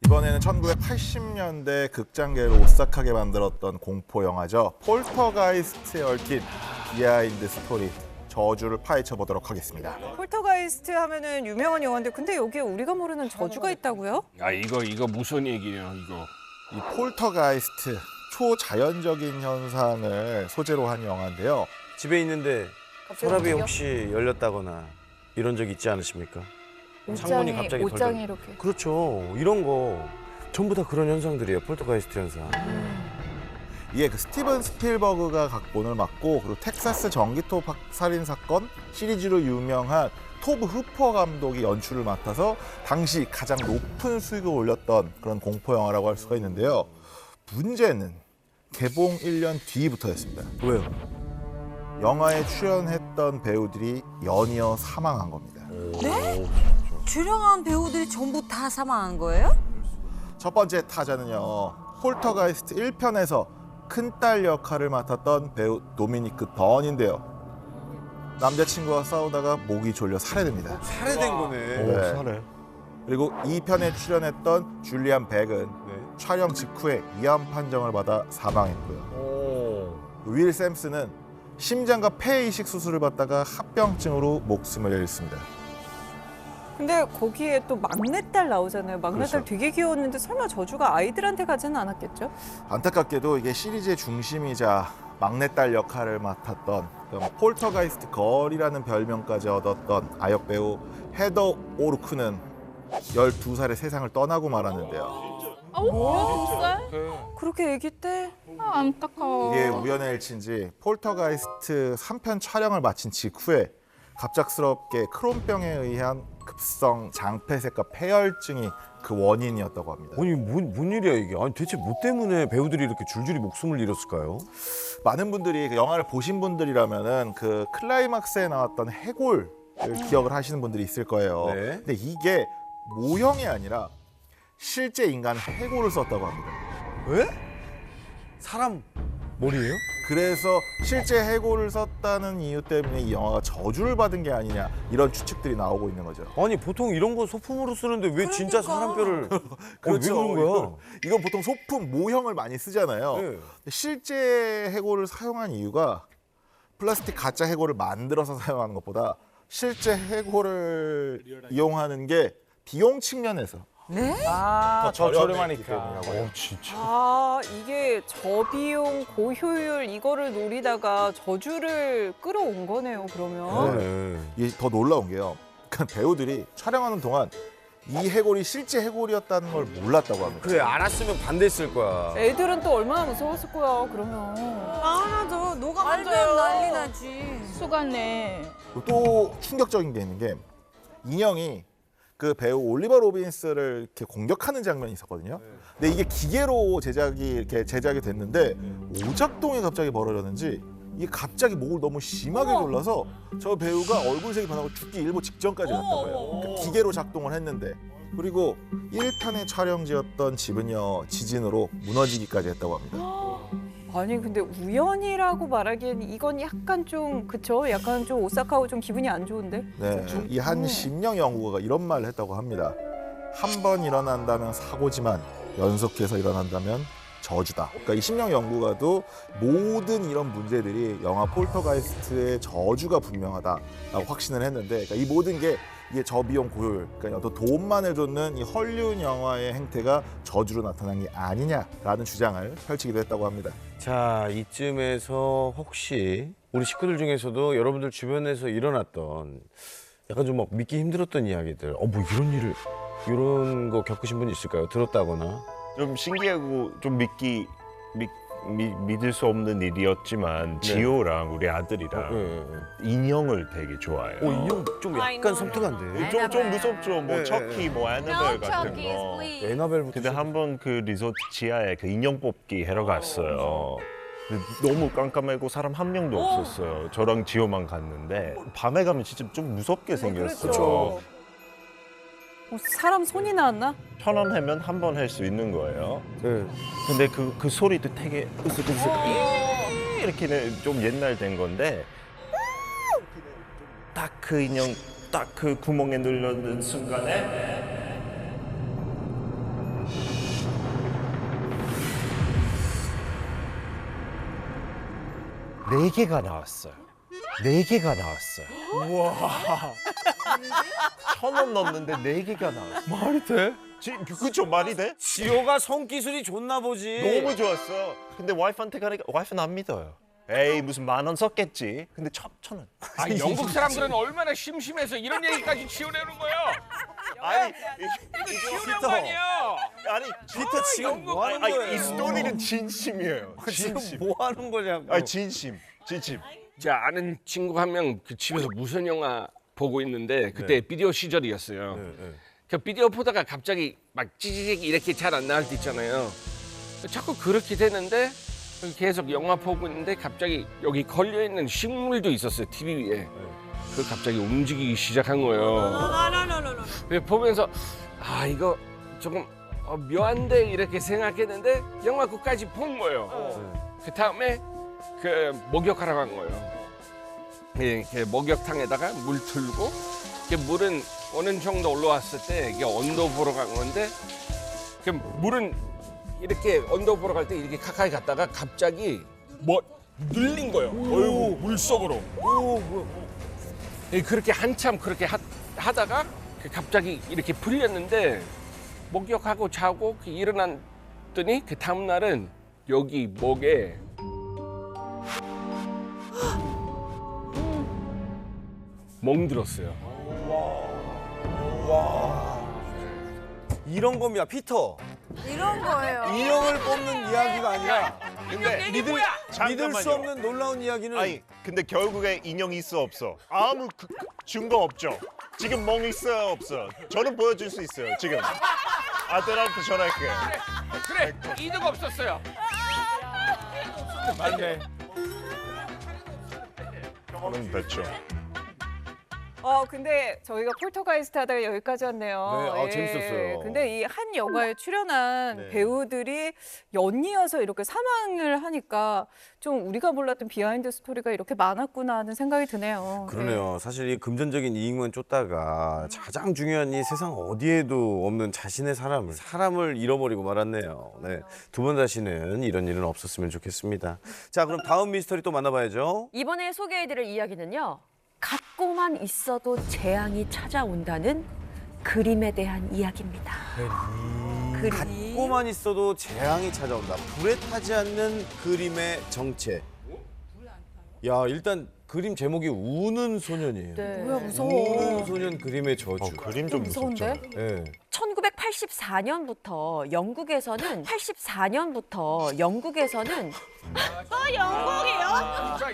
이번에는 1980년대 극장계를 오싹하게 만들었던 공포 영화죠. 폴터가이스트에 얽힌 비하인드 스토리 저주를 파헤쳐 보도록 하겠습니다. 폴터가이스트 하면은 유명한 영화인데 근데 여기에 우리가 모르는 저주가 있다고요? 아 이거 무슨 얘기예요 이거? 이 폴터가이스트 초자연적인 현상을 소재로 한 영화인데요. 집에 있는데 서랍이 혹시 열렸다거나 이런 적 있지 않으십니까? 창문이 갑자기 옷장이 이렇게. 그렇죠. 이런 거 전부 다 그런 현상들이에요. 폴터가이스트 현상. 이게 그 스티븐 스필버그가 각본을 맡고 그리고 텍사스 전기톱 살인 사건 시리즈로 유명한 토브 후퍼 감독이 연출을 맡아서 당시 가장 높은 수익을 올렸던 그런 공포 영화라고 할 수가 있는데요. 문제는 개봉 1년 뒤부터였습니다. 왜요? 영화에 출연했던 배우들이 연이어 사망한 겁니다. 네? 출연한 배우들이 전부 다 사망한 거예요? 첫 번째 타자는요. 폴터가이스트 1편에서 큰딸 역할을 맡았던 배우 도미니크 던인데요. 남자친구와 싸우다가 목이 졸려 살해됩니다. 살해된 거네. 네. 살해. 그리고 2편에 출연했던 줄리안 백은 촬영 직후에 위암 판정을 받아 사망했고요. 윌 샘스는 심장과 폐 이식 수술을 받다가 합병증으로 목숨을 잃습니다. 근데 거기에 또 막내딸 나오잖아요. 막내딸 그렇죠. 되게 귀여웠는데 설마 저주가 아이들한테 가지는 않았겠죠? 안타깝게도 이게 시리즈의 중심이자 막내딸 역할을 맡았던 폴터가이스트 걸이라는 별명까지 얻었던 아역 배우 헤더 오르크는 12살에 세상을 떠나고 말았는데요. 그렇게 아기 때? 안타까워. 이게 우연의 일치인지 폴터가이스트 3편 촬영을 마친 직후에 갑작스럽게 크론병에 의한 급성 장폐색과 폐혈증이 그 원인이었다고 합니다. 아니 뭔 일이야 이게? 아니 대체 뭐 때문에 배우들이 이렇게 줄줄이 목숨을 잃었을까요? 많은 분들이 그 영화를 보신 분들이라면은 그 클라이막스에 나왔던 해골을 기억을 하시는 분들이 있을 거예요. 네. 근데 이게 모형이 아니라 실제 인간 해골을 썼다고 합니다. 왜? 사람 머리예요? 그래서 실제 해골을 썼다는 이유 때문에 이 영화가 저주를 받은 게 아니냐 이런 추측들이 나오고 있는 거죠. 아니 보통 이런 거 소품으로 쓰는데 왜 진짜 사람뼈를? 왜 그런 거야? 이건 보통 소품 모형을 많이 쓰잖아요. 네. 근데 실제 해골을 사용한 이유가 플라스틱 가짜 해골을 만들어서 사용하는 것보다 실제 해골을 이용하는 게 비용 측면에서 네? 아, 더 저렴하니까. 진짜. 아 이게 저비용 고효율 이거를 노리다가 저주를 끌어온 거네요. 그러면. 그러네. 이게 더 놀라운 게요. 그러니까 배우들이 촬영하는 동안 이 해골이 실제 해골이었다는 걸 몰랐다고 합니다. 그래 알았으면 반대했을 거야. 애들은 또 얼마나 무서웠을 거야. 그러면. 당연하죠. 녹아 맞아요. 만들면 난리 나지. 수간네. 또 충격적인 게 있는 게 인형이 그 배우 올리버 로빈스를 이렇게 공격하는 장면이 있었거든요. 근데 이게 기계로 제작이 됐는데 오작동이 갑자기 벌어졌는지 이게 갑자기 목을 너무 심하게 졸라서 저 배우가 얼굴색이 변하고 죽기 일보 직전까지 갔다고 해요. 그러니까 기계로 작동을 했는데 그리고 1편의 촬영지였던 집은요 지진으로 무너지기까지 했다고 합니다. 아니 근데 우연이라고 말하기엔 이건 약간 좀 그쵸? 약간 좀 오싹하고 좀 기분이 안 좋은데? 네, 이 한 심령 연구가가 이런 말을 했다고 합니다. 한 번 일어난다면 사고지만 연속해서 일어난다면 저주다. 그러니까 이 심령 연구가도 모든 이런 문제들이 영화 폴터가이스트의 저주가 분명하다라고 확신을 했는데 그러니까 이 모든 게 이게 저비용 고효율, 그러니까 어떤 돈만을 줬는 이 헐리우드 영화의 행태가 저주로 나타난 게 아니냐라는 주장을 펼치기도 했다고 합니다. 자 이쯤에서 혹시 우리 식구들 중에서도 여러분들 주변에서 일어났던 약간 좀 막 믿기 힘들었던 이야기들, 뭐 이런 거 겪으신 분 있을까요? 들었다거나. 좀 신기하고 좀 믿을 수 없는 일이었지만 지호랑 우리 아들이랑 인형을 되게 좋아해요. 인형 좀 약간 섬뜩한데. 좀 무섭죠. 뭐 네, 척키, 뭐 애나벨 같은 거. 에나벨부터. 근데 한번 그 리조트 지하에 그 인형 뽑기 하러 갔어요. 근데 너무 깜깜하고 사람 한 명도 없었어요. 저랑 지호만 갔는데 밤에 가면 진짜 좀 무섭게 생겼어요. 그렇죠. 사람 손이 나왔나? 1,000원 하면 한 번 할 수 있는 거예요. 네. 근데 그 소리도 되게 으쓱으쓱 이렇게 좀 옛날 된 건데 딱 그 인형 딱 그 구멍에 눌러는 순간에 4개가 나왔어요. 4개가 나왔어요. 우와. 1,000원 넣었는데 4개가 나왔어요. 말이 돼? 그쵸, 말이 돼? 지호가 손기술이 좋나 보지. 너무 좋았어. 근데 와이프한테 가니까 와이프는 안 믿어요. 에이, 무슨 10,000원 썼겠지. 근데 1,000원. 아, 영국 사람들은 얼마나 심심해서 이런 얘기까지 지어내는 거야? 아니, 지어낸 거 아니야? 아니, 피터 지금 뭐 하는 거예요? 이 스토리는 진심이에요. 지금 진심. 뭐 하는 거냐고. 아니, 진심. 제 아는 친구 한 명 그 집에서 무슨 영화 보고 있는데 그때 비디오 시절이었어요. 네. 그 비디오 보다가 갑자기 막 찌지직 이렇게 잘 안 나올 때 있잖아요. 자꾸 그렇게 되는데 계속 영화 보고 있는데 갑자기 여기 걸려 있는 식물도 있었어요, TV 위에. 그 갑자기 움직이기 시작한 거예요. 그래서 보면서 아 이거 조금 묘한데 이렇게 생각했는데 영화 끝까지 본 거예요. 그 다음에 그 목욕하러 간 거예요. 이렇게 목욕탕에다가 물 틀고 이게 물은 어느 정도 올라왔을 때 이게 온도 보러 간 건데 그 물은 이렇게 온도 보러 갈 때 이렇게 가까이 갔다가 갑자기 뭐 눌린 거예요. 어이구 물속으로. 그렇게 한참 그렇게 하다가 갑자기 이렇게 풀렸는데 목욕하고 자고 일어났더니 그 다음 날은 여기 목에 멍들었어요. 이런 겁니다, 피터. 이런 거예요. 인형을 뽑는 이야기가 아니라 근데 믿을 수 없는 놀라운 이야기는 아니, 근데 결국에 인형이 있어 없어? 아무 증거 없죠. 지금 멍 있어 없어? 저는 보여줄 수 있어요. 지금 아들한테 전화할게. 그래 이득 없었어요. 맞네. 저는 됐죠. 근데 저희가 폴터가이스트 하다가 여기까지 왔네요. 네, 재밌었어요. 근데 이 한 영화에 출연한 네. 배우들이 연이어서 이렇게 사망을 하니까 좀 우리가 몰랐던 비하인드 스토리가 이렇게 많았구나 하는 생각이 드네요. 그러네요. 사실 이 금전적인 이익만 쫓다가 가장 중요한 이 세상 어디에도 없는 자신의 사람을 잃어버리고 말았네요. 네. 두 번 다시는 이런 일은 없었으면 좋겠습니다. 자, 그럼 다음 미스터리 또 만나봐야죠. 이번에 소개해드릴 이야기는요. 갖고만 있어도 재앙이 찾아온다는 그림에 대한 이야기입니다. 갖고만 있어도 재앙이 찾아온다. 불에 타지 않는 그림의 정체. 야, 일단 그림 제목이 우는 소년이에요. 네. 뭐야 무서워. 우는 소년 그림의 저주. 그림 좀 무섭죠. 무서운데? 네. 1984년부터 영국에서는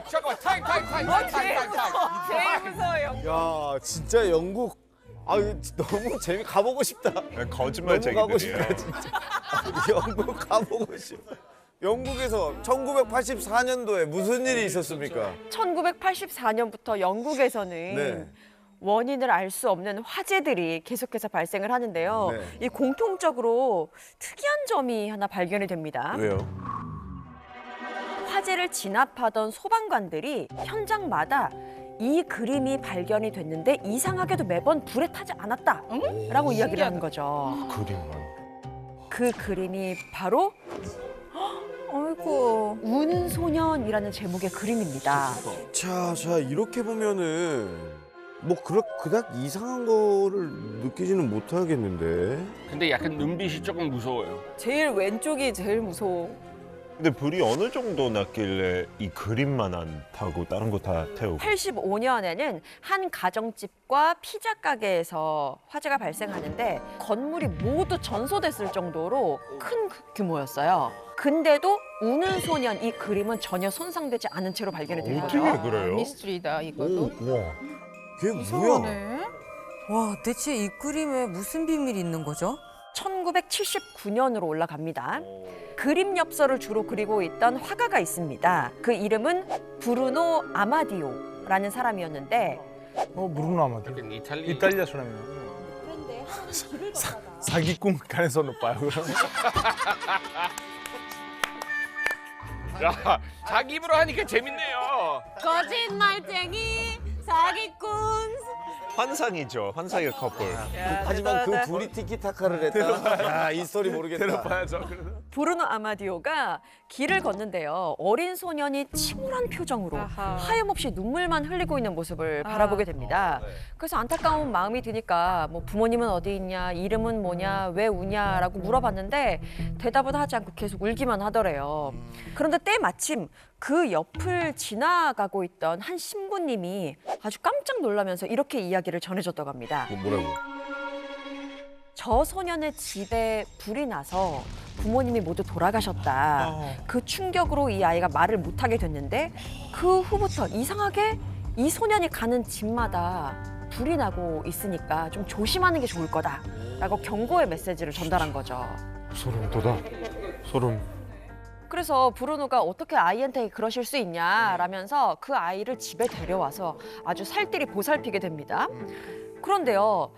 잠깐만 타임. 제일 무서워요. 야, 진짜 영국. 아, 이거 너무 가보고 싶다. 거짓말 너무 가고 쟁이들이에요. 싶다, 진짜. 영국 가보고 싶다. 영국에서 1984년도에 무슨 일이 있었습니까? 1984년부터 영국에서는 네. 원인을 알 수 없는 화재들이 계속해서 발생을 하는데요. 네. 이 공통적으로 특이한 점이 하나 발견이 됩니다. 왜요? 화재를 진압하던 소방관들이 현장마다 이 그림이 발견이 됐는데 이상하게도 매번 불에 타지 않았다라고 이야기를 하는 거죠. 그림만. 그 그림이 바로 아이고. 우는 소년이라는 제목의 그림입니다. 자, 이렇게 보면은 뭐 그닥 이상한 거를 느끼지는 못하겠는데. 근데 약간 눈빛이 조금 무서워요. 제일 왼쪽이 제일 무서워. 근데 불이 어느 정도 났길래 이 그림만 안 타고 다른 거 다 태우고. 85년에는 한 가정집과 피자 가게에서 화재가 발생하는데 건물이 모두 전소됐을 정도로 큰 규모였어요. 근데도 우는 소년 이 그림은 전혀 손상되지 않은 채로 발견이 된 거죠. 어떻게 그래요? 미스터리다 이것도. 와. 그게 뭐야? 무서워네. 와, 대체 이 그림에 무슨 비밀이 있는 거죠? 1979년으로 올라갑니다. 그림 엽서를 주로 그리고 있던 화가가 있습니다. 그 이름은 브루노 아마디오라는 사람이었는데 Bruno Amadio. 약간 Italia 사람이에요. 사기꾼 가능성 높아요. 야, 자기 입으로 하니까 재밌네요. 거짓말쟁이, 사기꾼. 환상이죠. 환상의 커플. 하지만 그 둘이 티키타카를 했다. 야, 이 스토리 모르겠다. 들어봐야죠. 그래도. 브루노 아마디오가 길을 걷는데요. 어린 소년이 침울한 표정으로 아하. 하염없이 눈물만 흘리고 있는 모습을 바라보게 됩니다. 그래서 안타까운 마음이 드니까 뭐 부모님은 어디 있냐, 이름은 뭐냐, 왜 우냐라고 물어봤는데 대답은 하지 않고 계속 울기만 하더래요. 그런데 때마침 그 옆을 지나가고 있던 한 신부님이 아주 깜짝 놀라면서 이렇게 이야기를 전해줬다고 합니다. 뭐라고? 저 소년의 집에 불이 나서 부모님이 모두 돌아가셨다. 그 충격으로 이 아이가 말을 못하게 됐는데 그 후부터 이상하게 이 소년이 가는 집마다 불이 나고 있으니까 좀 조심하는 게 좋을 거다라고 경고의 메시지를 전달한 거죠. 소름 돋아. 소름. 그래서 브루노가 어떻게 아이한테 그러실 수 있냐라면서 그 아이를 집에 데려와서 아주 살뜰히 보살피게 됩니다. 그런데요,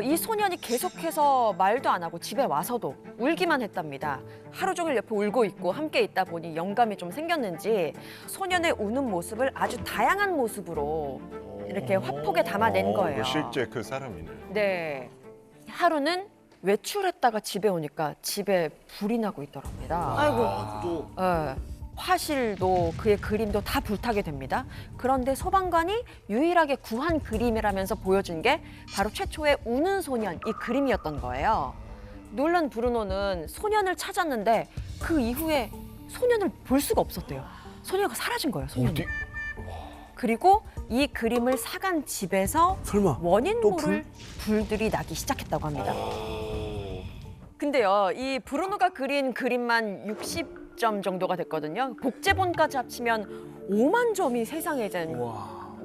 이 소년이 계속해서 말도 안 하고 집에 와서도 울기만 했답니다. 하루 종일 옆에 울고 있고 함께 있다 보니 영감이 좀 생겼는지 소년의 우는 모습을 아주 다양한 모습으로 이렇게 화폭에 담아낸 거예요. 실제 그 사람이네. 네. 하루는 외출했다가 집에 오니까 집에 불이 나고 있더랍니다. 아이고. 예. 화실도 그의 그림도 다 불타게 됩니다. 그런데 소방관이 유일하게 구한 그림이라면서 보여준 게 바로 최초의 우는 소년, 이 그림이었던 거예요. 놀란 브루노는 소년을 찾았는데 그 이후에 소년을 볼 수가 없었대요. 소녀가 사라진 거예요, 소년이. 그리고 이 그림을 사간 집에서 설마 원인 또 모를 불들이 나기 시작했다고 합니다. 근데요, 이 브루노가 그린 그림만 60점 정도가 됐거든요. 복제본까지 합치면 5만 점이 세상에 이제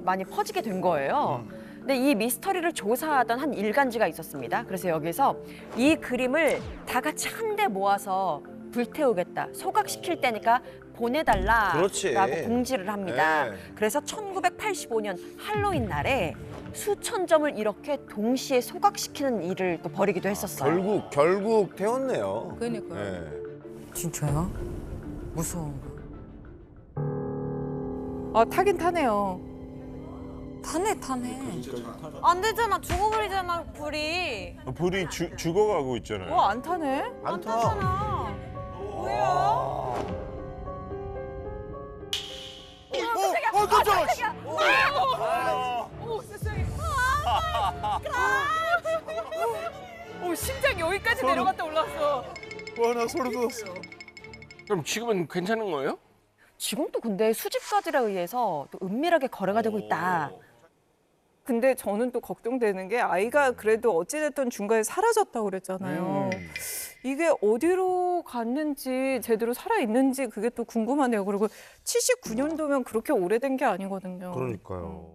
많이 퍼지게 된 거예요. 근데 이 미스터리를 조사하던 한 일간지가 있었습니다. 그래서 여기서 이 그림을 다 같이 한데 모아서 불태우겠다, 소각시킬 때니까 보내달라라고 그렇지. 공지를 합니다. 네. 그래서 1985년 할로윈 날에 수천 점을 이렇게 동시에 소각시키는 일을 또 벌이기도 했었어요. 결국 태웠네요. 그러니까요. 네. 진짜요? 무서운 거. 아, 타긴 타네요. 타네. 안 되잖아. 죽어버리잖아, 불이. 불이 죽어가고 있잖아요. 안 타네? 안 타잖아. 뭐야? 깜짝이야. 오, 심장 여기까지 내려갔다 올라왔어. 와, 나 소름 돋았어. 그럼 지금은 괜찮은 거예요? 지금도 근데 수집가들에 의해서 또 은밀하게 거래가 되고 있다. 근데 저는 또 걱정되는 게 아이가 그래도 어찌됐든 중간에 사라졌다고 그랬잖아요. 이게 어디로 갔는지 제대로 살아있는지 그게 또 궁금하네요. 그리고 79년도면 그렇게 오래된 게 아니거든요. 그러니까요.